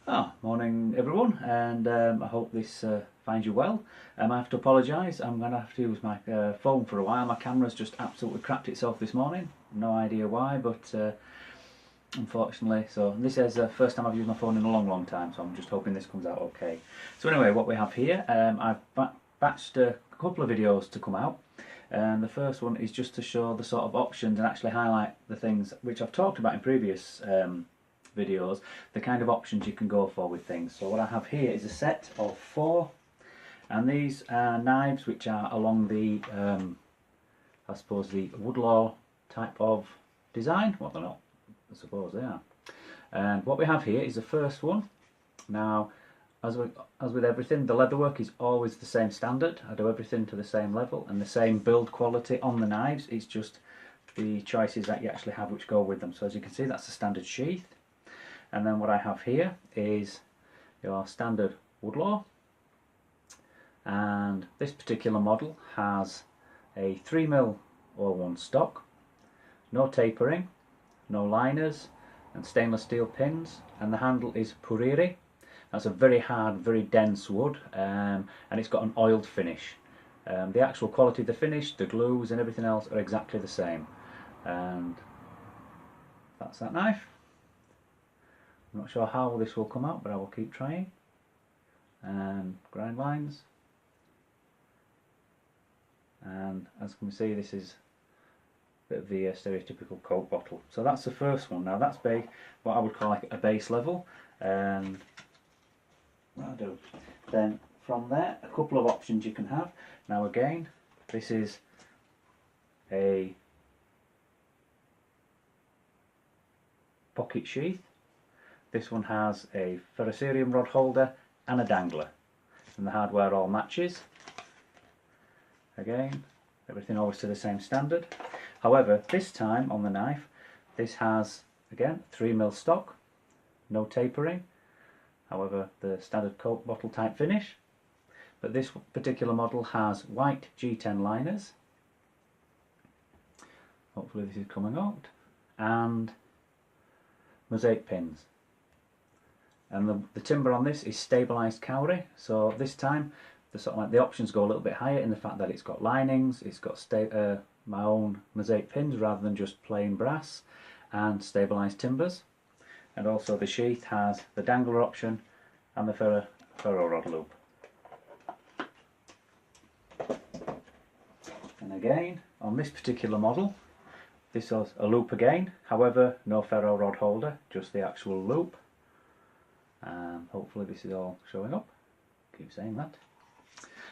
Morning everyone, and I hope this finds you well. I have to apologise, I'm going to have to use my phone for a while. My camera's just absolutely crapped itself this morning. No idea why, but unfortunately, so this is the first time I've used my phone in a long time, so I'm just hoping this comes out okay. So anyway, what we have here, I've batched a couple of videos to come out. And the first one is just to show the sort of options and actually highlight the things which I've talked about in previous videos, the kind of options you can go for with things. So what I have here is a set of 4, and these are knives which are along the I suppose the woodlaw type of design. Well, they're not, I suppose they are. And what we have here is the first one. Now, as with everything, the leatherwork is always the same standard. I do everything to the same level and the same build quality on the knives. It's just the choices that you actually have which go with them. So as you can see, that's the standard sheath. And then what I have here is your standard woodlaw, and this particular model has a 3mm 01 stock, no tapering, no liners, and stainless steel pins, and the handle is puriri. That's a very hard, very dense wood, and it's got an oiled finish. The actual quality of the finish, the glues and everything else are exactly the same. And that's that knife. I'm not sure how this will come out, but I will keep trying. And grind lines. And as you can see, this is a bit of the stereotypical Coke bottle. So that's the first one. Now that's what I would call like a base level. And what I do then from there, a couple of options you can have. Now again, this is a pocket sheath. This one has a ferrocerium rod holder and a dangler, and the hardware all matches. Again, everything always to the same standard. However, this time on the knife, this has again 3mm stock, no tapering. However, the standard Coke bottle type finish. But this particular model has white G10 liners. Hopefully this is coming out, and mosaic pins. And the timber on this is stabilised cowrie, so this time the options go a little bit higher in the fact that it's got linings, it's got my own mosaic pins rather than just plain brass, and stabilised timbers. And also the sheath has the dangler option and the ferro rod loop. And again, on this particular model, this has a loop again, however no ferro rod holder, just the actual loop. Hopefully this is all showing up. Keep saying that.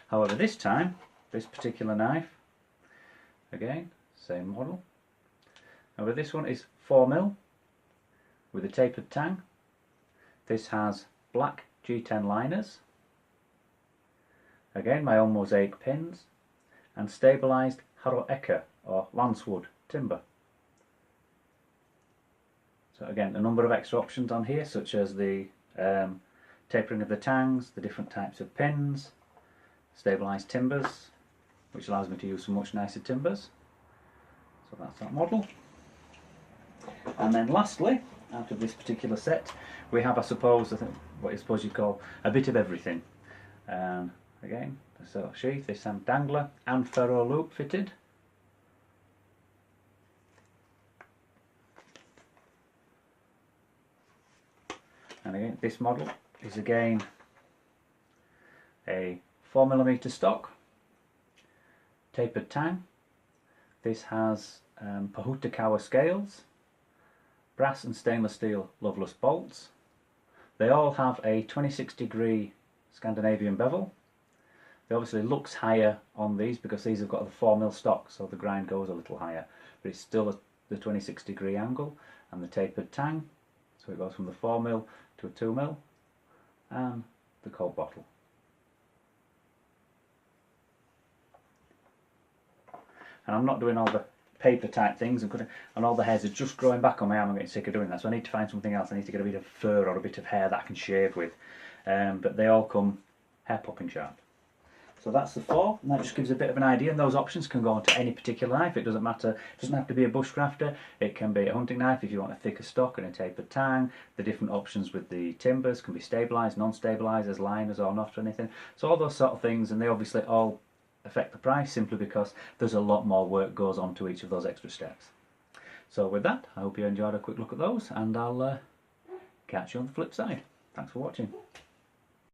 However, this time, this particular knife, again, same model. However, this one is 4mm with a tapered tang. This has black G10 liners. Again, my own mosaic pins, and stabilised Harrow Eka or lancewood timber. So again, a number of extra options on here, such as the tapering of the tangs, the different types of pins, stabilised timbers, which allows me to use some much nicer timbers. So that's that model. And then lastly, out of this particular set, we have, I suppose, what I suppose you'd call a bit of everything. Again, the sort of sheath, this time dangler and ferro loop fitted. And again, this model is again a 4mm stock, tapered tang. This has Pahutakawa scales, brass and stainless steel loveless bolts. They all have a 26-degree Scandinavian bevel. It obviously looks higher on these because these have got the 4mm stock, so the grind goes a little higher, but it's still the 26-degree angle, and the tapered tang, so it goes from the 4mm to a 2mm, and the Coke bottle. And I'm not doing all the paper type things, and all the hairs are just growing back on my arm. I'm getting sick of doing that, so I need to find something else. I need to get a bit of fur or a bit of hair that I can shave with, but they all come hair popping sharp. So that's the 4, and that just gives a bit of an idea, and those options can go onto any particular knife. It doesn't matter, it doesn't have to be a bushcrafter, it can be a hunting knife if you want a thicker stock and a tapered tang. The different options with the timbers can be stabilised, non-stabilised, as liners or not or anything. So all those sort of things, and they obviously all affect the price simply because there's a lot more work goes on to each of those extra steps. So with that, I hope you enjoyed a quick look at those, and I'll catch you on the flip side. Thanks for watching.